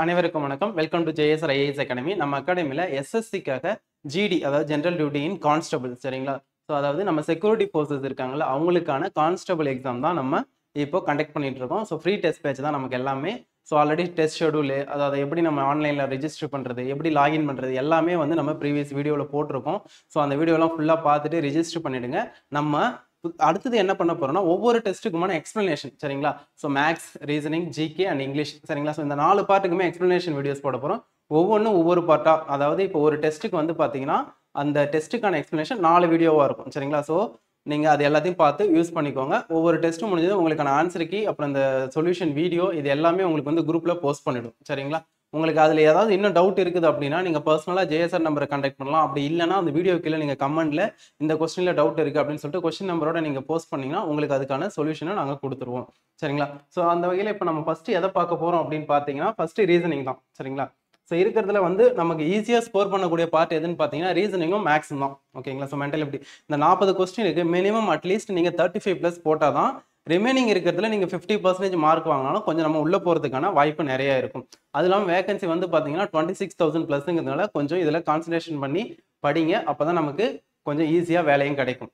அனைவருக்கும் வணக்கம். Welcome to JSR IAS academy. நம்ம அகாடமியில் எஸ்எஸ்சிக்காக ஜிடி அதாவது ஜென்ரல் டியூட்டி இன் கான்ஸ்டபிள் சரிங்களா. ஸோ அதாவது நம்ம செக்யூரிட்டி ஃபோர்ஸஸ் இருக்காங்கல்ல அவங்களுக்கான கான்ஸ்டபிள் எக்ஸாம் தான் நம்ம இப்போ கண்டக்ட் பண்ணிட்டு இருக்கோம். ஸோ ஃப்ரீ டெஸ்ட் பேட்ச் தான் நமக்கு எல்லாமே. ஸோ ஆல்ரெடி டெஸ்ட் ஷெடியூலு அதாவது எப்படி நம்ம ஆன்லைனில் ரெஜிஸ்டர் பண்ணுறது, எப்படி லாகின் பண்ணுறது எல்லாமே வந்து நம்ம ப்ரீவியஸ் வீடியோவில் போட்டிருக்கோம். ஸோ அந்த வீடியோலாம் ஃபுல்லாக பார்த்துட்டு ரெஜிஸ்டர் பண்ணிவிடுங்க. நம்ம அடுத்தது என்ன பண்ண போறோம்னா ஒவ்வொரு டெஸ்ட்டுக்குமான எக்ஸ்பிளனேஷன் சரிங்களா. So maths, reasoning, GK and English சரிங்களா. ஸோ இந்த 4 பார்ட்டுக்குமே எக்ஸ்பிளனேஷன் வீடியோஸ் போட போகிறோம். ஒவ்வொன்றும் ஒவ்வொரு பார்ட்டாக, அதாவது இப்போ ஒரு டெஸ்ட்டுக்கு வந்து பார்த்தீங்கன்னா அந்த டெஸ்ட்டுக்கான எக்ஸ்பிளனேஷன் 4 வீடியோவாக இருக்கும் சரிங்களா. ஸோ நீங்கள் அது எல்லாத்தையும் பார்த்து யூஸ் பண்ணிக்கோங்க. ஒவ்வொரு டெஸ்ட்டும் முடிஞ்சது உங்களுக்கான ஆன்சர் கீ அப்புறம் இந்த சொல்யூஷன் வீடியோ இது எல்லாமே உங்களுக்கு வந்து குரூப்பில் போஸ்ட் பண்ணிவிடும் சரிங்களா. உங்களுக்கு அதில் ஏதாவது இன்னும் டவுட் இருக்குது அப்படின்னா நீங்கள் பர்சனலாக ஜேஎஸ்ஆர் நம்பரை கான்டாக்ட் பண்ணலாம். அப்படி இல்லைனா அந்த வீடியோ கீழே நீங்கள் கமெண்ட்டில் இந்த கொஸ்டினில் டவுட் இருக்குது அப்படின்னு சொல்லிட்டு கொஸ்டின் நம்பரோட நீங்கள் போஸ்ட் பண்ணிங்கன்னா உங்களுக்கு அதுக்கான சொல்யூஷனை நாங்கள் கொடுத்துருவோம் சரிங்களா. ஸோ அந்த வகையில் இப்போ நம்ம ஃபஸ்ட்டு எதை பார்க்க போகிறோம் அப்படின்னு பார்த்தீங்கன்னா ஃபஸ்ட்டு ரீசனிங் தான் சரிங்களா. ஸோ இருக்கிறதுல வந்து நமக்கு ஈஸியாக ஸ்கோர் பண்ணக்கூடிய பார்ட் எதுன்னு பார்த்தீங்கன்னா ரீசனிங்கும் மேக்ஸும் தான் ஓகேங்களா. ஸோ மென்டல் எப்படி இந்த 40 கொஸ்டினுக்கு மினிமம் அட்லீஸ்ட் நீங்கள் 35+ போட்டால் தான் ரிமைனிங் இருக்கிறதுல நீங்கள் 50% மார்க் வாங்கினாலும் கொஞ்சம் நம்ம உள்ளே போகிறதுக்கான வாய்ப்பு நிறைய இருக்கும். அது இல்லாமல் வேகன்சி வந்து பார்த்தீங்கன்னா 26,000+ங்கிறதுனால கொஞ்சம் இதில் கான்சன்ட்ரேஷன் பண்ணி படிங்க. அப்போ தான் நமக்கு கொஞ்சம் ஈஸியாக வேலையும் கிடைக்கும்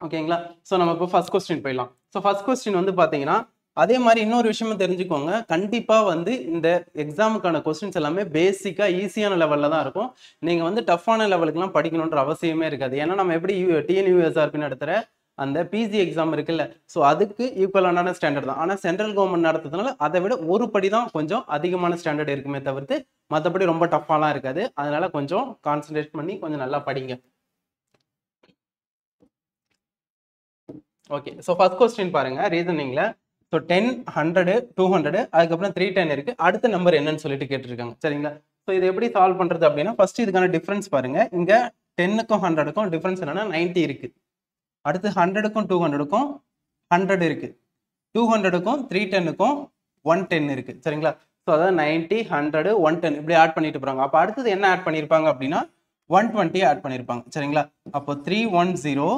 ஓகேங்களா. ஸோ நம்ம இப்போ ஃபர்ஸ்ட் கொஸ்டின் போயிடலாம். ஸோ ஃபர்ஸ்ட் கொஸ்டின் வந்து பார்த்தீங்கன்னா அதே மாதிரி இன்னொரு விஷயமும் தெரிஞ்சுக்கோங்க. கண்டிப்பாக வந்து இந்த எக்ஸாமுக்கான கொஸ்டின்ஸ் எல்லாமே பேசிக்காக ஈஸியான லெவலில் தான் இருக்கும். நீங்கள் வந்து டஃப்பான லெவலுக்குலாம் படிக்கணுன்ற அவசியமே இருக்காது. ஏன்னா நம்ம எப்படி டிஎன்யூஎஸ்ஆர்பி நடத்துகிற அந்த பிஜி எக்ஸாம் இருக்குல்ல, ஸோ அதுக்கு ஈக்குவலான ஸ்டாண்டர்ட் தான். ஆனால் சென்ட்ரல் கவர்மெண்ட் நடத்துறதுனால அதை விட ஒரு படி தான் கொஞ்சம் அதிகமான ஸ்டாண்டர்ட் இருக்குமே தவிர்த்து மற்றபடி ரொம்ப டஃப்பாலாம் இருக்காது. அதனால கொஞ்சம் கான்சன்ட்ரேட் பண்ணி கொஞ்சம் நல்லா படிங்க. ஓகே, ஸோ ஃபர்ஸ்ட் கொஸ்டின் பாருங்க ரீசனிங்ல. ஸோ 10, 100, 200 அதுக்கப்புறம் 310 இருக்கு. அடுத்த நம்பர் என்னன்னு சொல்லிட்டு கேட்டிருக்காங்க சரிங்களா. ஸோ இது எப்படி சால்வ் பண்றது அப்படின்னா ஃபர்ஸ்ட் இதுக்கான டிஃபரன்ஸ் பாருங்க. இங்க 10க்கும் 100க்கும் டிஃபரன்ஸ் என்னன்னா 90 இருக்கு. அடுத்து 100க்கும் 200க்கும் 100 இருக்கு. 200க்கும் 310க்கும் 110 இருக்கு சரிங்களா. ஸோ அதாவது 90, 100, 110 இப்படி ஆட் பண்ணிட்டு போறாங்க. அப்போ அடுத்தது என்ன ஆட் பண்ணியிருப்பாங்க அப்படின்னா 120 ஆட் பண்ணியிருப்பாங்க சரிங்களா. அப்போ 310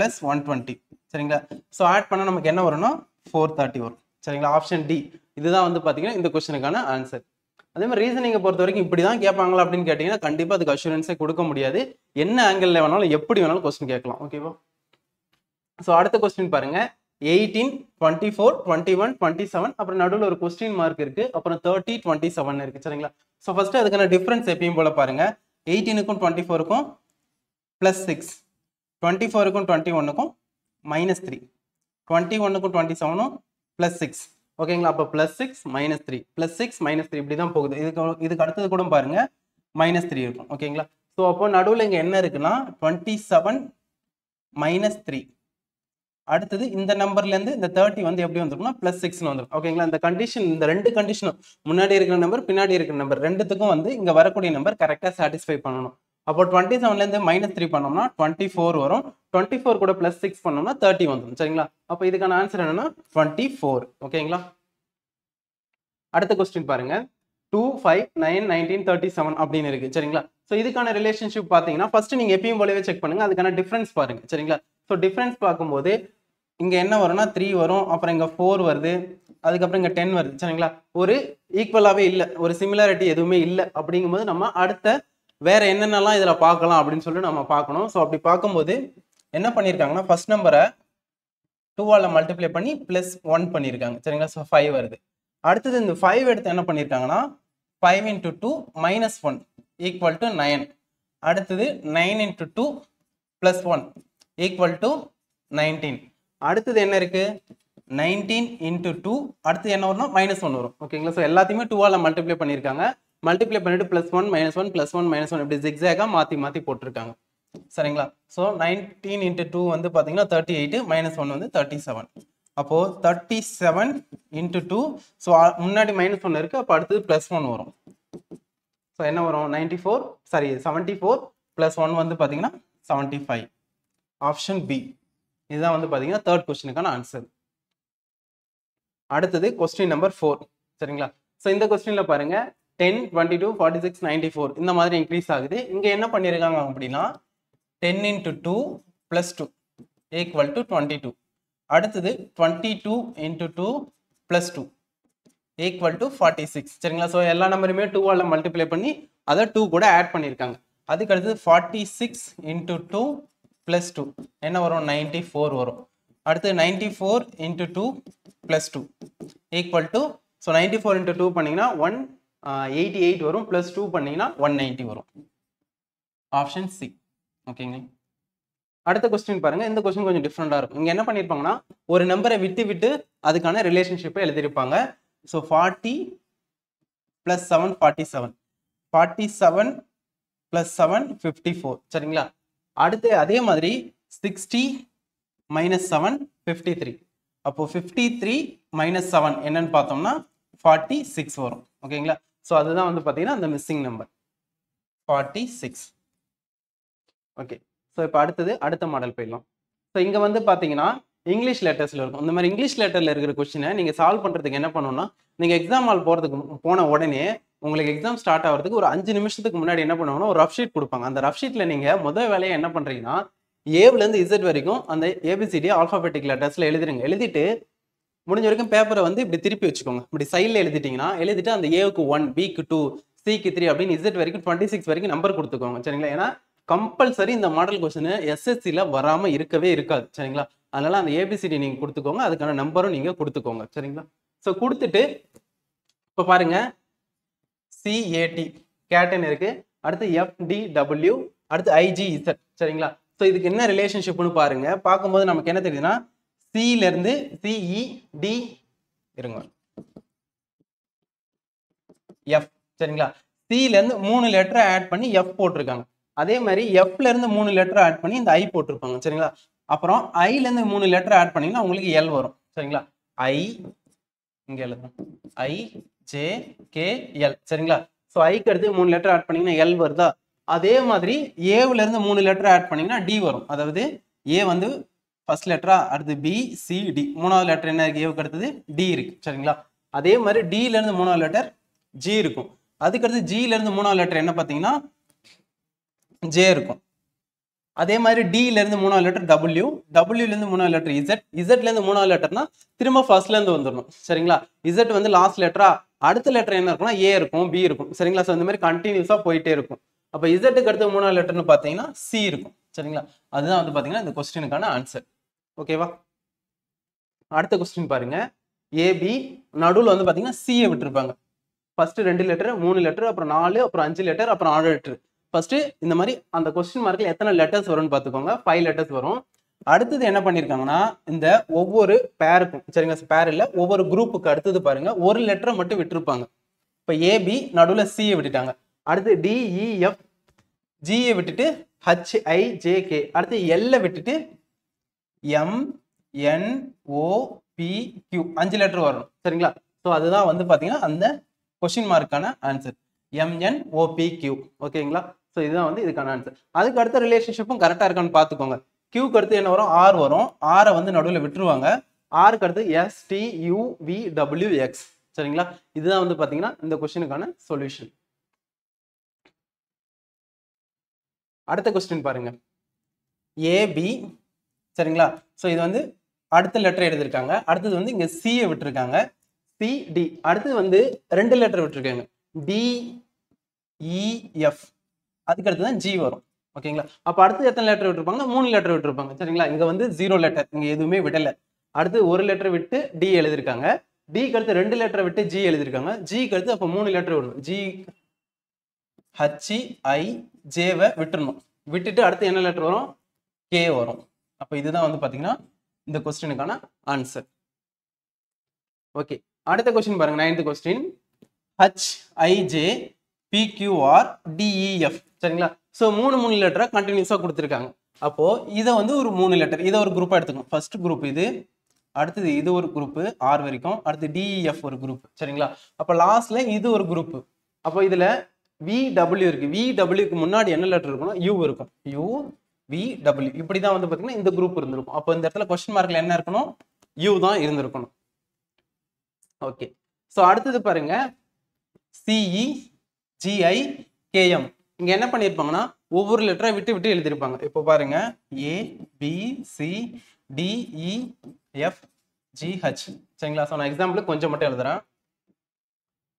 + 120 சரிங்களா. ஸோ ஆட் பண்ண நமக்கு என்ன வரும்னா 430 வரும் சரிங்களா. ஆப்ஷன் டி இதுதான் வந்து பார்த்தீங்கன்னா இந்த கொஸ்டினுக்கான ஆன்சர். அதே மாதிரி ரீசனிங்கை பொறுத்த வரைக்கும் இப்படி தான் கேட்பாங்களா அப்படின்னு கேட்டிங்கன்னா கண்டிப்பாக அதுக்கு அஷூரன்ஸே கொடுக்க முடியாது. என்ன ஆங்கிளில் வேணாலும் எப்படி வேணாலும் கொஸ்டின் கேட்கலாம் ஓகேவா. ஸோ அடுத்த கொஸ்டின் பாருங்க. 18, 24, 21, 27 அப்புறம் நடுவில் ஒரு கொஸ்டின் மார்க் இருக்கு. அப்புறம் 30, 27 இருக்கு சரிங்களா. ஸோ ஃபர்ஸ்ட் அதுக்கான டிஃபரன்ஸ் எப்பயும் போல பாருங்க. 18க்கும் 24க்கும் +6, 24க்கும் 21க்கும் -3, 21க்கும் 27ம் +6 ஓகேங்களா. அப்போ +6 -3 +6 -3 இப்படி தான் போகுது. இதுக்கு அடுத்தது கூட பாருங்க -3 இருக்கும் ஓகேங்களா. ஸோ அப்போ நடுவில் இங்கே என்ன இருக்குன்னா 27 -3 அடுத்தது இந்த நம்பர்ல இருந்து இந்த 30 வந்து எப்படி வந்துருக்கும்னா +6 வந்துடும் ஓகேங்களா. இந்த கண்டிஷன் இந்த ரெண்டு கண்டிஷனும் முன்னாடி இருக்கிற நம்பர் பின்னாடி இருக்கிற நம்பர் ரெண்டுத்துக்கும் வந்து இங்க வரக்கூடிய நம்பர் கரெக்டா சாட்டிஸ்ஃபை பண்ணணும். அப்போ 27ல இருந்து -3 பண்ணோம்னா 24 வரும். 24 கூட +6 பண்ணோம்னா 30 வந்துடும் சரிங்களா. அப்போ இதுக்கான ஆன்சர் என்னன்னா 24 ஓகேங்களா. அடுத்த கொஸ்டின் பாருங்க. 2, 5, 9, 19, 37 அப்படின்னு இருக்கு சரிங்களா. ஸோ இதுக்கான ரிலேஷன்ஷிப் பார்த்தீங்கன்னா ஃபர்ஸ்ட் நீங்க எப்பயும் போலவே செக் பண்ணுங்க. அதுக்கான டிஃபரன்ஸ் பாருங்க சரிங்களா. ஸோ டிஃபரன்ஸ் பார்க்கும்போது இங்க என்ன வரும்னா 3 வரும். அப்புறம் இங்க 4 வருது. அதுக்கப்புறம் இங்க 10 வருது சரிங்களா. ஒரு ஈக்குவலாவே இல்லை, ஒரு சிமிலாரிட்டி எதுவுமே இல்லை. அப்படிங்கும்போது நம்ம அடுத்த வேற என்னென்னலாம் இதுல பார்க்கலாம் அப்படின்னு சொல்லிட்டு நம்ம பார்க்கணும். ஸோ அப்படி பார்க்கும்போது என்ன பண்ணியிருக்காங்கன்னா ஃபர்ஸ்ட் நம்பரை 2ஆல மல்டிப்ளை பண்ணி +1 பண்ணியிருக்காங்க சரிங்களா. ஸோ 5 வருது. அடுத்தது இந்த 5 எடுத்து என்ன பண்ணியிருக்காங்கன்னா 5 × 2 -1 = 9. அடுத்தது 9 × 2 +1 = 19. அடுத்தது என்ன இருக்கு 19 × 2 அடுத்து என்ன வரும்னா -1 வரும் ஓகேங்களா. ஸோ எல்லாத்தையுமே 2ஆல மல்டிப்ளை பண்ணியிருக்காங்க. மல்டிப்ளை பண்ணிட்டு +1 -1 +1 -1 இப்படி ஜிக்ஸாகா மாற்றி மாற்றி போட்டிருக்காங்க சரிங்களா. ஸோ 19 × 2 வந்து பார்த்தீங்கன்னா 38 -1 வந்து 37. அப்போ 37 × 2 ஸோ முன்னாடி -1 இருக்கு. அப்போ அடுத்தது +1 வரும். ஸோ என்ன வரும் 74 +1 வந்து பார்த்தீங்கன்னா 75. ஆப்ஷன் பி இதுதான் வந்து பார்த்தீங்கன்னா தேர்ட் கொஸ்டினுக்கான ஆன்சர். அடுத்தது கொஸ்டின் நம்பர் 4 சரிங்களா. ஸோ இந்த கொஸ்டின்ல பாருங்க 10, 22, 46, 94 இந்த மாதிரி இன்க்ரீஸ் ஆகுது. இங்க என்ன பண்ணியிருக்காங்க அப்படின்னா 10 × 2 +2 = 22. அடுத்தது 22 × 2 +2 ஈக்குவல் டு 46 சரிங்களா. ஸோ எல்லா நம்பருமே 2ஆல் மல்டிப்ளை பண்ணி அதை 2 கூட ஆட் பண்ணியிருக்காங்க. அதுக்கு அடுத்தது 46 இன்ட்டு 2 ப்ளஸ் 2 என்ன வரும் 94 வரும். அடுத்து 94 into 2 plus 2 equal to so 94 into 2 பண்ணிங்கன்னா 188 வரும், ப்ளஸ் 2 பண்ணிங்கன்னா 190 வரும். Option C. ஓகேங்க. அடுத்த கொஸ்டின் பாருங்க. இந்த கொஸ்டின் கொஞ்சம் டிஃப்ரெண்டாக இருக்கும். இங்கே என்ன பண்ணியிருப்பாங்கன்னா ஒரு நம்பரை விட்டு விட்டு அதுக்கான ரிலேஷன்ஷிப்பை எழுதியிருப்பாங்க. ஸோ 40 + 7 47, 47 + 7 54 சரிங்களா. அடுத்து அதே மாதிரி 60 - 7 53. அப்போ 53 - 7 என்னன்னு பார்த்தோம்னா 46 வரும். ஓகேங்களா. ஸோ அதுதான் வந்து பார்த்தீங்கன்னா அந்த மிஸ்ஸிங் நம்பர் 46. ஓகே. ஸோ இப்போ அடுத்த மாடல் போயிடலாம். ஸோ இங்கே வந்து பார்த்தீங்கன்னா இங்கிலீஷ் லெட்டர்ஸில் இருக்கும். இந்த மாதிரி இங்கிலீஷ் லெட்டரில் இருக்கிற கொஸ்டினை நீங்கள் சால்வ் பண்ணுறதுக்கு என்ன பண்ணணும்னா, நீங்கள் எக்ஸாம் ஹால் போன உடனே உங்களுக்கு எக்ஸாம் ஸ்டார்ட் ஆகிறதுக்கு ஒரு 5 நிமிஷத்துக்கு முன்னாடி என்ன பண்ணுவாங்கன்னா ஒரு ரஃப் ஷீட் கொடுப்பாங்க. அந்த ரஃப் ஷீட்டில் நீங்கள் முதல் வேலையை என்ன பண்ணுறீங்கன்னா ஏவிலேருந்து இசட் வரைக்கும் அந்த ஏபிசிடி ஆல்ஃபாபெட்டிக் லெட்டர்ஸில் எழுதிருங்க. எழுதிட்டு முடிஞ்ச வரைக்கும் பேப்பரை வந்து இப்படி திருப்பி வச்சுக்கோங்க. இப்படி சைடில் எழுதிட்டிங்கன்னா எழுதிட்டு அந்த ஏவுக்கு 1, பிக்கு 2, சிக்கு 3 அப்படின்னு இசட் வரைக்கும் 26 வரைக்கும் நம்பர் கொடுத்துக்கோங்க சரிங்களா. ஏன்னா கம்பல்சரி இந்த மாடல் கொஸ்டின் எஸ்எஸ்சியில் வராமல் இருக்கவே இருக்காது சரிங்களா. அதனால அந்த ஏபிசிடி நீங்கள் கொடுத்துக்கோங்க, அதுக்கான நம்பரும் நீங்கள் கொடுத்துக்கோங்க சரிங்களா. ஸோ கொடுத்துட்டு இப்போ பாருங்க சிஏடி கேட்டன் இருக்கு, அடுத்து எஃப்டிடபிள்யூ, அடுத்து ஐஜிஇசட் சரிங்களா. ஸோ இதுக்கு என்ன ரிலேஷன்ஷிப்னு பாருங்க. பார்க்கும்போது நமக்கு என்ன தெரியுதுன்னா சில இருந்து சிஇடி இருங்க எஃப் சரிங்களா. சில இருந்து 3 லெட்டரை ஆட் பண்ணி எஃப் போட்டிருக்காங்க. அதே மாதிரி எஃப்ல இருந்து 3 லெட்டர் ஆட் பண்ணி இந்த ஐ போட்டிருப்பாங்க சரிங்களா. அப்புறம் ஐல இருந்து 3 லெட்டர் ஆட் பண்ணீங்கன்னா உங்களுக்கு எல் வரும் சரிங்களா. ஐ இங்க எழுதுறோம் ஐ ஜே கே எல் சரிங்களா. ஸோ ஐக்கு அடுத்து 3 லெட்டர் ஆட் பண்ணீங்கன்னா எல் வருதா. அதே மாதிரி ஏவுல இருந்து 3 லெட்டர் ஆட் பண்ணீங்கன்னா டி வரும். அதாவது ஏ வந்து ஃபர்ஸ்ட் லெட்டரா, அடுத்து பி சி டி, மூணாவது லெட்டர் என்ன இருக்கு ஏவுக்கு அடுத்தது டி இருக்கு சரிங்களா. அதே மாதிரி டில இருந்து 3வது லெட்டர் ஜி இருக்கும். அதுக்கடுத்து ஜில இருந்து 3வது லெட்டர் என்ன பார்த்தீங்கன்னா ஜே இருக்கும். அதே மாதிரி டில இருந்து 3வது லெட்டர் டபிள்யூ, டபிள்யூல இருந்து 3வது லெட்டர் இசட், இசட்ல இருந்து 3வது லெட்டர்னா திரும்ப ஃபர்ஸ்ட்ல இருந்து வந்துடணும் சரிங்களா. இசட் வந்து லாஸ்ட் லெட்டரா, அடுத்த லெட்டர் என்ன இருக்கும்னா ஏ இருக்கும், பி இருக்கும் சரிங்களா. ஸோ இந்த மாதிரி கண்டினியூஸா போயிட்டே இருக்கும். அப்போ இசட்டுக்கு அடுத்து 3வது லெட்டர்னு பார்த்தீங்கன்னா சி இருக்கும் சரிங்களா. அதுதான் வந்து பார்த்தீங்கன்னா இந்த கொஸ்டினுக்கான ஆன்சர். ஓகேவா. அடுத்த கொஸ்டின் பாருங்க. ஏபி நடுவில் வந்து பார்த்தீங்கன்னா சியை விட்டுருப்பாங்க. ஃபர்ஸ்ட் 2 லெட்டர், 3 லெட்டர், அப்புறம் 4, அப்புறம் 5 லெட்டர், அப்புறம் 6 லெட்டர். ஃபர்ஸ்ட் இந்த மாதிரி அந்த கொஸ்டின் மார்க்ல எத்தனை லெட்டர்ஸ் வரும்னு பார்த்துக்கோங்க. 5 லெட்டர்ஸ் வரும். அடுத்தது என்ன பண்ணியிருக்காங்கன்னா இந்த ஒவ்வொரு பேருக்கும் சரிங்க, பேர் இல்லை ஒவ்வொரு குரூப்புக்கு அடுத்தது பாருங்க ஒரு லெட்டரை மட்டும் விட்டுருப்பாங்க. இப்போ ஏபி நடுவில் சியை விட்டுட்டாங்க. அடுத்து டிஇஎஃப் ஜியை விட்டுட்டு ஹெச்ஐஜேகே, அடுத்து எல்லை விட்டுட்டு எம் என் ஓ பி கியூ 5 லெட்டர் வரும் சரிங்களா. ஸோ அதுதான் வந்து பார்த்தீங்கன்னா அந்த கொஸ்டின் மார்க்கான ஆன்சர் MNOPQ. ஓகேங்களா. ஸோ இதுதான் வந்து இதுக்கான ஆன்சர். அதுக்கு அடுத்த ரிலேஷன்ஷிப்பும் கரெக்டாக இருக்கான்னு பார்த்துக்கோங்க. கியூக்கு அடுத்து என்ன வரும் ஆர் வரும். ஆரை வந்து நடுவில் விட்டுருவாங்க. ஆருக்கு அடுத்து STUVWX சரிங்களா. இதுதான் வந்து பார்த்தீங்கன்னா இந்த கொஸ்டினுக்கான சொல்யூஷன். அடுத்த கொஸ்டின் பாருங்க. ஏபி சரிங்களா. ஸோ இது வந்து அடுத்த லெட்டர் எழுதியிருக்காங்க. அடுத்தது வந்து இங்கே சியை விட்டுருக்காங்க, சிடி. அடுத்தது வந்து 2 லெட்டர் விட்டுருக்காங்க டிஇஎஃப், அதுக்கு அடுத்து தான் ஜி வரும். ஓகேங்களா. அப்போ அடுத்து எத்தனை லெட்டர் விட்டுருப்பாங்கன்னா 3 லெட்டர் விட்டுருப்பாங்க சரிங்களா. இங்கே வந்து 0 லெட்டர், இங்கே எதுவுமே விடலை. அடுத்து 1 லெட்டர் விட்டு டி எழுதியிருக்காங்க. டிக்கு அடுத்து 2 லெட்டர் விட்டு ஜி எழுதியிருக்காங்க. ஜிக்கு அடுத்து அப்போ 3 லெட்டர் விடணும். ஜி ஹெச்ஐஜேவை விட்டுறணும். விட்டுட்டு அடுத்து என்ன லெட்டர் வரும் கே வரும். அப்போ இதுதான் வந்து பார்த்தீங்கன்னா இந்த கொஸ்டினுக்கான ஆன்சர். ஓகே. அடுத்த கொஸ்டின் பாருங்க. 9th question. HIJPQRDEF சரிங்களா. ஸோ 3 லெட்டரை கண்டினியூஸாக கொடுத்துருக்காங்க. அப்போ இதை வந்து ஒரு 3 லெட்டர், இதை ஒரு குரூப்பாக எடுத்துக்கணும். ஃபர்ஸ்ட் குரூப் இது, அடுத்தது இது ஒரு குரூப் ஆர் வரைக்கும், அடுத்து DEF ஒரு குரூப் சரிங்களா. அப்போ லாஸ்ட்ல இது ஒரு குரூப். அப்போ இதுல VW இருக்கு. VWக்கு முன்னாடி என்ன லெட்டர் இருக்கணும் U இருக்கும். UVW இப்படிதான் வந்து பார்த்தீங்கன்னா இந்த குரூப் இருந்திருக்கும். அப்போ இந்த இடத்துல கொஸ்டின் மார்க்ல என்ன இருக்கணும் U தான் இருந்திருக்கணும். ஓகே. ஸோ அடுத்தது பாருங்க CEGIKM. இங்க என்ன பண்ணியிருப்பாங்கன்னா ஒவ்வொரு லெட்டரை விட்டு விட்டு எழுதியிருப்பாங்க. இப்போ பாருங்க ABCDEFGH சரிங்களா. ஸோ நான் எக்ஸாம்பிளுக்கு கொஞ்சம் மட்டும் எழுதுறேன்.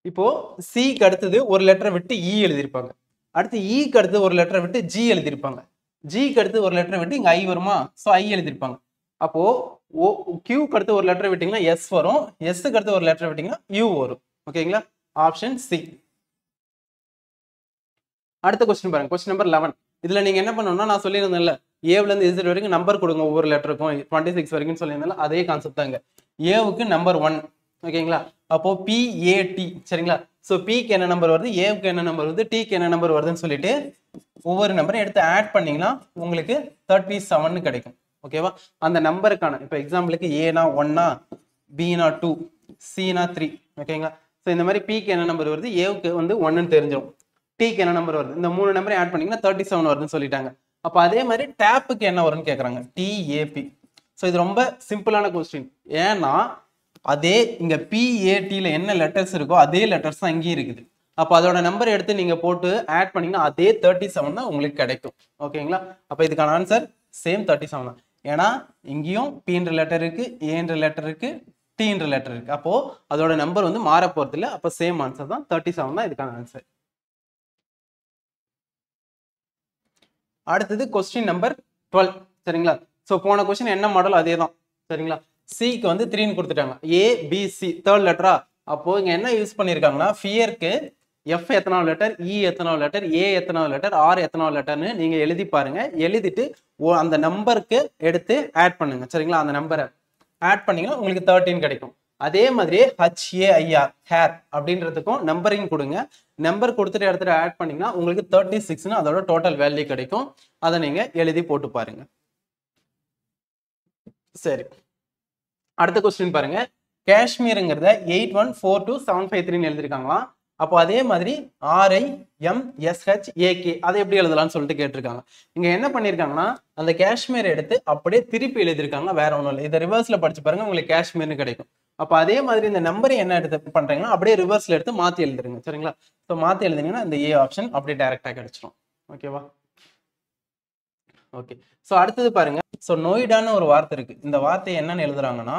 இப்போ சிக்கு அடுத்தது ஒரு லெட்டரை விட்டு இ எழுதியிருப்பாங்க. அடுத்து இக்கு அடுத்து ஒரு லெட்டரை விட்டு ஜி எழுதியிருப்பாங்க. ஜிக்கு அடுத்து ஒரு லெட்டரை விட்டு இங்க ஐ வருமா, ஸோ ஐ எழுதியிருப்பாங்க. அப்போ ஓ கியூக்கு அடுத்து ஒரு லெட்டர் விட்டீங்கன்னா எஸ் வரும், எஸ்க்கு அடுத்து ஒரு லெட்டர் விட்டீங்கன்னா யூ வரும். ஓகேங்களா, ஆப்ஷன் சி. அடுத்த கொஸ்டின் பாருங்க, கொஸ்டின் நம்பர் 11. இதுல நீங்க என்ன பண்ணணும்னா, நான் சொல்லியிருந்தேன்ல ஏல இருந்து இசட் வரைக்கும் நம்பர் கொடுங்க, ஒவ்வொரு லெட்டருக்கும் 26 வரைக்கும் சொல்லியிருந்தால அதே கான்செப்ட் தாங்க. ஏவுக்கு நம்பர் 1. ஓகேங்களா, அப்போ பிஏடி. சரிங்களா, ஸோ பிக்கு என்ன நம்பர் வருது, ஏவுக்கு என்ன நம்பர் வருது, டிக்கு என்ன நம்பர் வருதுன்னு சொல்லிட்டு ஒவ்வொரு நம்பரையும் எடுத்து ஆட் பண்ணீங்கன்னா உங்களுக்கு 37 கிடைக்கும். ஓகேவா, அந்த நம்பருக்கான இப்போ எக்ஸாம்பிளுக்கு ஏனா 1, பினா 2, சினா 3. ஓகேங்களா, ஸோ இந்த மாதிரி பிக்கு என்ன நம்பர் வருது, ஏவுக்கு வந்து 1ன்னு தெரிஞ்சிடும், டிக்கு என்ன நம்பர் வருது, இந்த 3 நம்பரையும் ஆட் பண்ணீங்கன்னா 37 வருதுன்னு சொல்லிட்டாங்க. அப்போ அதே மாதிரி டேப்புக்கு என்ன வரும்னு கேட்குறாங்க, டிஏபி. ஸோ இது ரொம்ப சிம்பிளான கொஸ்டின். ஏன்னா அதே இங்க பிஏடியில் என்ன லெட்டர்ஸ் இருக்கோ அதே லெட்டர்ஸ் தான் இங்கேயும் இருக்குது. அப்போ அதோட நம்பர் எடுத்து நீங்க போட்டு ஆட் பண்ணீங்கன்னா அதே 37 தான் உங்களுக்கு கிடைக்கும். ஓகேங்களா, அப்போ இதுக்கான ஆன்சர் சேம் 37 தான். ஏன்னா இங்கேயும் பின்ற லெட்டர் இருக்கு, ஏன்ற லெட்டர் இருக்கு, டீன்ற லெட்டர் இருக்கு. அப்போ அதோட நம்பர் வந்து மாற போறது இல்லை. அப்போ சேம் ஆன்சர் தான் 37 தான் இதுக்கான ஆன்சர். அடுத்தது கொஸ்டின் நம்பர் 12. சரிங்களா, ஸோ போன கொஸ்டின் என்ன மாடல் அதே தான். சரிங்களா, சிக்கு வந்து 3ன்னு கொடுத்துட்டாங்க, ஏபிசி தேர்ட் லெட்டரா. அப்போ இங்க என்ன யூஸ் பண்ணியிருக்காங்கன்னா, ஃபியருக்கு எஃப் எத்தனாவது லெட்டர், இ எத்தனாவது லெட்டர், ஏ எத்தனாவது லெட்டர், ஆர் எத்தனாவது லெட்டர்னு நீங்க எழுதி பாருங்க. எழுதிட்டு அந்த நம்பருக்கு எடுத்து ஆட் பண்ணுங்க. சரிங்களா, அந்த நம்பரை ஆட் பண்ணீங்கன்னா உங்களுக்கு 13 கிடைக்கும். அதே மாதிரியே HAIR ஹேர் அப்படின்றதுக்கும் நம்பரிங் கொடுங்க. நம்பர் கொடுத்துட்டு இடத்துல ஆட் பண்ணீங்கன்னா உங்களுக்கு 36ன்னு அதோட டோட்டல் வேல்யூ கிடைக்கும். அதை நீங்க எழுதி போட்டு பாருங்க. சரி, அடுத்த கொஸ்டின் பாருங்க. காஷ்மீருங்கிறத 8142,753 எழுதிருக்காங்களாம். அப்போ அதே மாதிரி RIMSHAK அதை எப்படி எழுதலாம்னு சொல்லிட்டு கேட்டிருக்காங்க. இங்க என்ன பண்ணிருக்காங்கன்னா, அந்த காஷ்மீர் எடுத்து அப்படியே திருப்பி எழுதிருக்காங்க, வேற ஒன்றும் இல்லை. இதை ரிவர்ஸ்ல படிச்சு பாருங்க, உங்களுக்கு காஷ்மீர்னு கிடைக்கும். அப்ப அதே மாதிரி இந்த நம்பரை என்ன எடுத்து பண்றீங்கன்னா அப்படியே ரிவர்ஸ்ல எடுத்து மாத்தி எழுதுருங்க. சரிங்களா, ஸோ மாத்தி எழுதிங்கன்னா இந்த ஏ ஆப்ஷன் அப்படியே டைரக்டா கிடைச்சிடும். ஓகேவா, ஓகே. ஸோ அடுத்தது பாருங்க. ஸோ நொய்டான்னு ஒரு வார்த்தை இருக்கு. இந்த வார்த்தையை என்னன்னு எழுதுறாங்கன்னா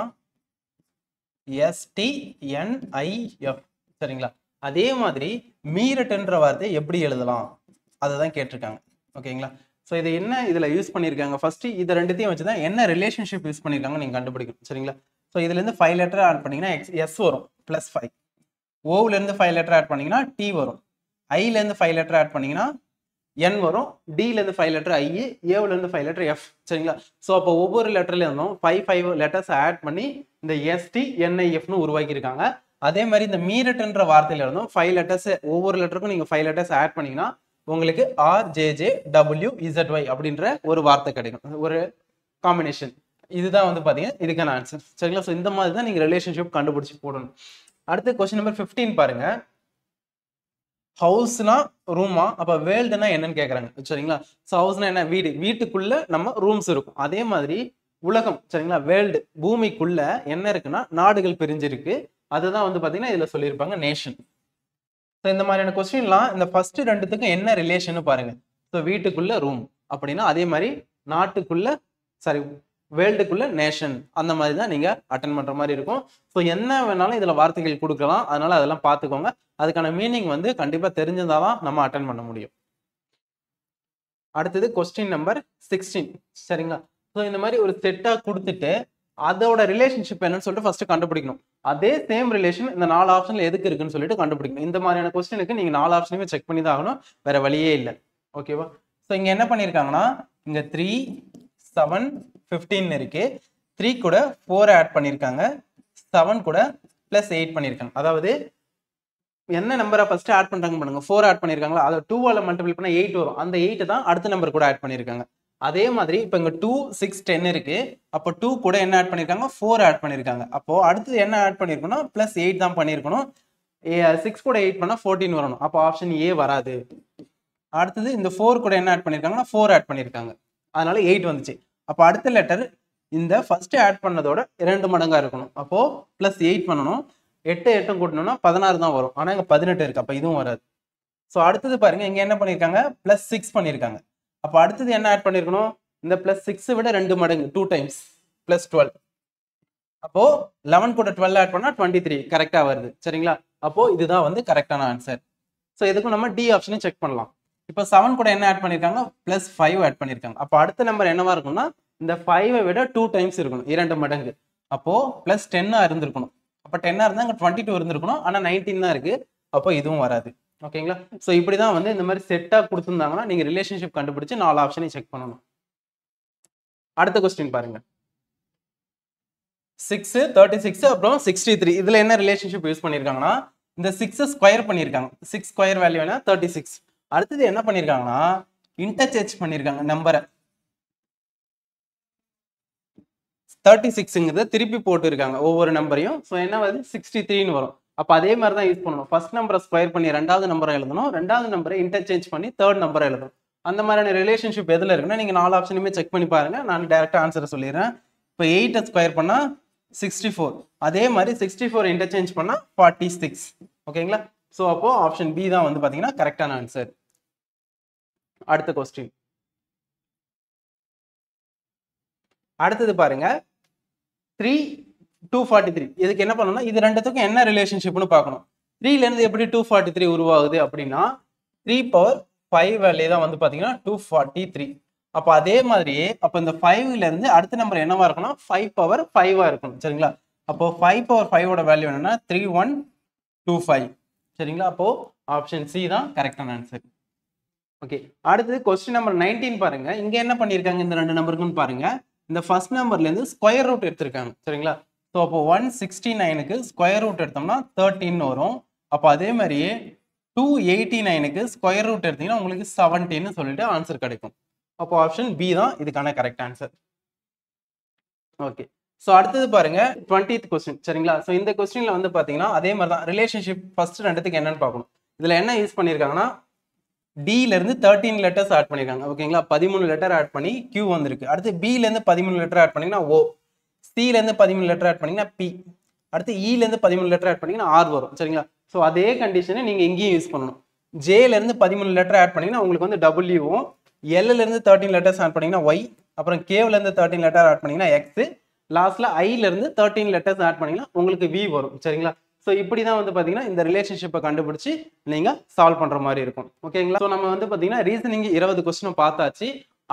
STNIF. சரிங்களா, அதே மாதிரி மீரட்ன்ற வார்த்தை எப்படி எழுதலாம் அதை கேட்டிருக்காங்க. ஓகேங்களா, ஸோ இது என்ன இதுல யூஸ் பண்ணியிருக்காங்க, ஃபர்ஸ்ட் இது ரெண்டுத்தையும் வச்சுதான் என்ன ரிலேஷன்ஷிப் யூஸ் பண்ணியிருக்காங்க நீங்க கண்டுபிடிக்கணும். சரிங்களா, ஸோ இதுல இருந்து 5 லெட்டர் ஆட் பண்ணீங்கன்னா எஸ் வரும் +5. ஓல இருந்து 5 லெட்டர் ஆட் பண்ணீங்கன்னா டி வரும். ஐல இருந்து 5 லெட்டர் ஆட் பண்ணீங்கன்னா என் வரும். டில இருந்து 5 லெட்டர் ஐ, ஏல இருந்து 5 லெட்டர் எஃப். சரிங்களா, ஸோ அப்போ ஒவ்வொரு லெட்டர்ல இருந்தும் 5 லெட்டர்ஸ் ஆட் பண்ணி இந்த STNIFன்னு உருவாக்கியிருக்காங்க. அதே மாதிரி இந்த மீரட்ன்ற வார்த்தையில இருந்தும் 5 லெட்டர்ஸ், ஒவ்வொரு லெட்டருக்கும் நீங்க 5 லெட்டர்ஸ் ஆட் பண்ணீங்கன்னா உங்களுக்கு RJJWZY அப்படின்ற ஒரு வார்த்தை கிடைக்கும், ஒரு காம்பினேஷன். இதுதான் வந்து பாத்தீங்கன்னா இதுக்கான ஆன்சர். சரிங்களா, ஸோ இந்த மாதிரி தான் நீங்க ரிலேஷன்ஷிப் கண்டுபிடிச்சு போடணும். அடுத்து கொஸ்டின் நம்பர் 15 பாருங்க. ஹவுஸ்னா ரூமா, அப்ப வேர்ல்டுனா என்னன்னு கேக்குறாங்க. சரிங்களா, ஸோ ஹவுஸ்னா என்ன, வீடு, வீட்டுக்குள்ள நம்ம ரூம்ஸ் இருக்கும். அதே மாதிரி உலகம். சரிங்களா, வேர்ல்டு பூமிக்குள்ள என்ன இருக்குன்னா நாடுகள் பிரிஞ்சிருக்கு. அதுதான் வந்து பாத்தீங்கன்னா இதுல சொல்லியிருப்பாங்க நேஷன். ஸோ இந்த மாதிரியான கொஸ்டின்லாம் இந்த ஃபர்ஸ்ட் ரெண்டுத்துக்கும் என்ன ரிலேஷன் பாருங்க. ஸோ வீட்டுக்குள்ள ரூம் அப்படின்னா அதே மாதிரி நாட்டுக்குள்ள, சாரி வேர்ல்டுக்குள்ள நேஷன், அந்த மாதிரி தான் நீங்க அட்டன் பண்ற மாதிரி இருக்கும். ஸோ என்ன வேணாலும் இதுல வார்த்தைகள் கொடுக்கலாம், அதனால அதெல்லாம் பார்த்துக்கோங்க. அதுக்கான மீனிங் வந்து கண்டிப்பா தெரிஞ்சிருந்தாதான் நம்ம அட்டன் பண்ண முடியும். அடுத்தது கொஸ்டின் நம்பர் 16. சரிங்களா, ஸோ இந்த மாதிரி ஒரு செட்டா கொடுத்துட்டு அதோட ரிலேஷன்ஷிப் என்னன்னு சொல்லிட்டு ஃபர்ஸ்ட் கண்டுபிடிக்கணும். அதே சேம் ரிலேஷன் இந்த 4 ஆப்ஷன்ல எதுக்கு இருக்குன்னு சொல்லிட்டு கண்டுபிடிக்கணும். இந்த மாதிரியான கொஸ்டினுக்கு நீங்க 4 ஆப்ஷனுமே செக் பண்ணி தான் ஆகணும், வேற வழியே இல்லை. ஓகேவா, ஸோ இங்க என்ன பண்ணிருக்காங்கன்னா இங்க 3, 7, 15 இருக்கு. 3 கூட 4 ஆட் பண்ணிருக்காங்க, 7 கூட +8 பண்ணிருக்காங்க. அதாவது என்ன நம்பரை ஃபர்ஸ்ட் ஆட் பண்றாங்க பண்ணுங்க, 4 ஆட் பண்ணிருக்காங்களா, அதை 2ஆல மல்டிபிள் பண்ணா 8 வரும். அந்த 8 தான் அடுத்த நம்பர் கூட ஆட் பண்ணிருக்காங்க. அதே மாதிரி இப்போ இங்க 2, 6, 10 இருக்கு. அப்போ 2 கூட என்ன ஆட் பண்ணிருக்காங்க, 4 ஆட் பண்ணிருக்காங்க. அப்போ அடுத்து என்ன ஆட் பண்ணிருக்கணும், +8 தான் பண்ணிருக்கணும். 6 கூட 8 பண்ணா 14 வரணும். அப்போ ஆப்ஷன் ஏ வராது. அடுத்தது இந்த 4 கூட என்ன ஆட் பண்ணிருக்காங்கன்னா 4 ஆட் பண்ணிருக்காங்க, அதனால 8 வந்துச்சு. அப்போ அடுத்த லெட்டர் இந்த ஃபர்ஸ்ட் ஆட் பண்ணதோட 2 மடங்கா இருக்கணும். அப்போ +8 பண்ணணும். 8 8 கூட்டணும்னா 16 தான் வரும். ஆனா இங்க 18 இருக்கு, அப்ப இதுவும் வராது. ஸோ அடுத்தது பாருங்க, இங்க என்ன பண்ணிருக்காங்க, +6 பண்ணிருக்காங்க. அப்போ அடுத்தது என்ன ஆட் பண்ணிருக்கணும், இந்த +6 விட 2 மடங்கு 2 டைம்ஸ் +12. அப்போ 11 கூட 12 ஆட் பண்ணா 23 கரெக்டா வருது. சரிங்களா, அப்போ இதுதான் வந்து கரெக்டான ஆன்சர். ஸோ இதுக்கும் நம்ம டி ஆப்ஷனையும் செக் பண்ணலாம். இப்போ 7 கூட என்ன ஆட் பண்ணியிருக்காங்க, +5 ஆட் பண்ணியிருக்காங்க. அப்போ அடுத்த நம்பர் என்னவா இருக்கும்னா இந்த 5 விட 2 டைம்ஸ் இருக்கணும், 2 மடங்கு. அப்போ +10 இருந்திருக்கணும். அப்போ 10 இருந்தால் இங்கே 22 இருந்திருக்கணும், ஆனால் 19 தான் இருக்கு. அப்போ இதுவும் வராது. ஓகேங்களா? ஸோ இப்படி தான் வந்து இந்த மாதிரி செட்டாக கொடுத்துருந்தாங்கன்னா நீங்கள் ரிலேஷன்ஷிப் கண்டுபிடிச்சு 4 ஆப்ஷனையும் செக் பண்ணணும். அடுத்த கொஸ்டின் பாருங்க. 6, 36 அப்புறம் 63. இதுல என்ன ரிலேஷன்ஷிப் யூஸ் பண்ணிருக்காங்கன்னா இந்த 6 ஸ்கொயர் பண்ணிருக்காங்க. 6 ஸ்கொயர் வேல்யூ என்ன 36. அடுத்தது என்ன பண்ணிருக்காங்கன்னா இன்டர்சேஞ்ச் பண்ணிருக்காங்க நம்பரை. 36ங்கிறத திருப்பி போட்டு இருக்காங்க ஒவ்வொரு நம்பரையும். ஸோ என்ன வருது 63ன்னு வரும். அப்போ அதே மாதிரி தான் யூஸ் பண்ணணும். ஃபர்ஸ்ட் நம்பரை ஸ்கொயர் பண்ணி ரெண்டாவது நம்பரை எழுதணும், ரெண்டாவது நம்பரை இன்டர்சேஞ்ச் பண்ணி தேர்ட் நம்பரை எழுதணும். அந்த மாதிரியான ரிலேஷன்ஷிப் எதுல இருக்குன்னா நீங்க 4 ஆப்ஷனுமே செக் பண்ணி பாருங்க. நான் டைரக்டா ஆன்சரை சொல்லிடுறேன். இப்போ 8 ஸ்கொயர் பண்ணா 64. அதே மாதிரி 64 இன்டர்சேஞ்ச் பண்ணா 46. ஓகேங்களா? ஸோ அப்போ ஆப்ஷன் பி தான் வந்து பாத்தீங்கன்னா கரெக்டான ஆன்சர். அடுத்த கொஸ்டின். அடுத்தது பாருங்க 3, 243. இதுக்கு என்ன பண்ணணும்னா இது ரெண்டுத்துக்கும் என்ன ரிலேஷன்ஷிப்னு பார்க்கணும். 3ல இருந்து எப்படி 243 உருவாகுது அப்படின்னா 3 பவர் 5 வேல்யூ தான் வந்து பாத்தீங்கன்னா 243. அப்போ அதே மாதிரியே அப்போ இந்த 5ல இருந்து அடுத்த நம்பர் என்னவா இருக்கும்னா 5 பவர் 5 இருக்கணும். சரிங்களா? அப்போ 5 பவர் 5 ஓட வேல்யூ என்னன்னா 3125. சரிங்களா? அப்போ ஆப்ஷன் சி தான் கரெக்டான ஆன்சர். ஓகே, அடுத்து கொஸ்டின் நம்பர் 19 பாருங்க. இங்க என்ன பண்ணிருக்காங்க இந்த ரெண்டு நம்பருக்குன்னு பாருங்க. இந்த ஃபர்ஸ்ட் நம்பர்ல இருந்து ஸ்கொயர் ரூட் எடுத்திருக்காங்க. சரிங்களா? ஸோ அப்போ 169க்கு ஸ்கொயர் ரூட் எடுத்தோம்னா 13 வரும். அப்போ அதே மாதிரியே 289க்கு ஸ்கொயர் ரூட் எடுத்தீங்கன்னா உங்களுக்கு 17 சொல்லிட்டு ஆன்சர் கிடைக்கும். அப்போ ஆப்ஷன் பி தான் இதுக்கான கரெக்ட் ஆன்சர். ஓகே, ஸோ அடுத்தது பாருங்க 20th கொஸ்டின். சரிங்களா? ஸோ இந்த கொஸ்டின்ல வந்து பாத்தீங்கன்னா அதே மாதிரி தான் ரிலேஷன்ஷிப் ஃபர்ஸ்ட் ரெண்டுத்துக்கு என்னன்னு பார்க்கணும். இதுல என்ன யூஸ் பண்ணிருக்காங்கன்னா டில இருந்து 13 லெட்டர்ஸ் ஆட் பண்ணிருக்காங்க. ஓகேங்களா? 13 லெட்டர் ஆட் பண்ணி கியூ வந்திருக்கு. அடுத்து பில இருந்து 13 லெட்டர் ஆட் பண்ணீங்கன்னா ஓ, சில இருந்து 13 லெட்டர் ஆட் பண்ணீங்கன்னா பி, அடுத்து இல இருந்து 13 லெட்டர் ஆட் பண்ணீங்கன்னா ஆர் வரும். சரிங்களா? ஸோ அதே கண்டிஷனை நீங்க இங்கேயும் யூஸ் பண்ணணும். ஜேல இருந்து 13 லெட்டர் ஆட் பண்ணீங்கன்னா உங்களுக்கு வந்து டபிள்யூவும், எல்ல இருந்து 13 லெட்டர்ஸ் ஆட் பண்ணீங்கன்னா ஒய், அப்புறம் கேவ்ல இருந்து 13 லெட்டர் ஆட் பண்ணீங்கன்னா எக்ஸ், லாஸ்ட்ல ஐல இருந்து 13 லெட்டர்ஸ் ஆட் பண்ணீங்கன்னா உங்களுக்கு வி வரும். சரிங்களா? ஸோ இப்படி தான் வந்து பார்த்தீங்கன்னா இந்த ரிலேஷன்ஷிப்பை கண்டுபிடிச்சி நீங்கள் சால்வ் பண்ணுற மாதிரி இருக்கும். ஓகேங்களா? ஸோ நம்ம வந்து பார்த்தீங்கன்னா ரீசனிங் 20 கொஸ்டின் பார்த்தாச்சு.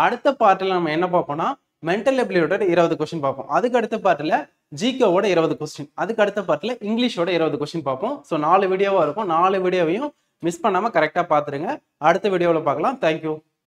அடுத்த பார்ட்டில் நம்ம என்ன பார்ப்போம்னா மென்டல் எபிலிட்டியோட 20 கொஸ்டின் பார்ப்போம். அதுக்கு அடுத்த பார்ட்டில் ஜிகேவோட 20 கொஸ்டின், அதுக்கு அடுத்த பார்ட்டில் இங்கிலீஷோட 20 கொஸ்டின் பார்ப்போம். ஸோ 4 வீடியோவாக இருக்கும். 4 வீடியோவையும் மிஸ் பண்ணாமல் கரெக்டாக பார்த்துருங்க. அடுத்த வீடியோவில் பார்க்கலாம். தேங்க்யூ.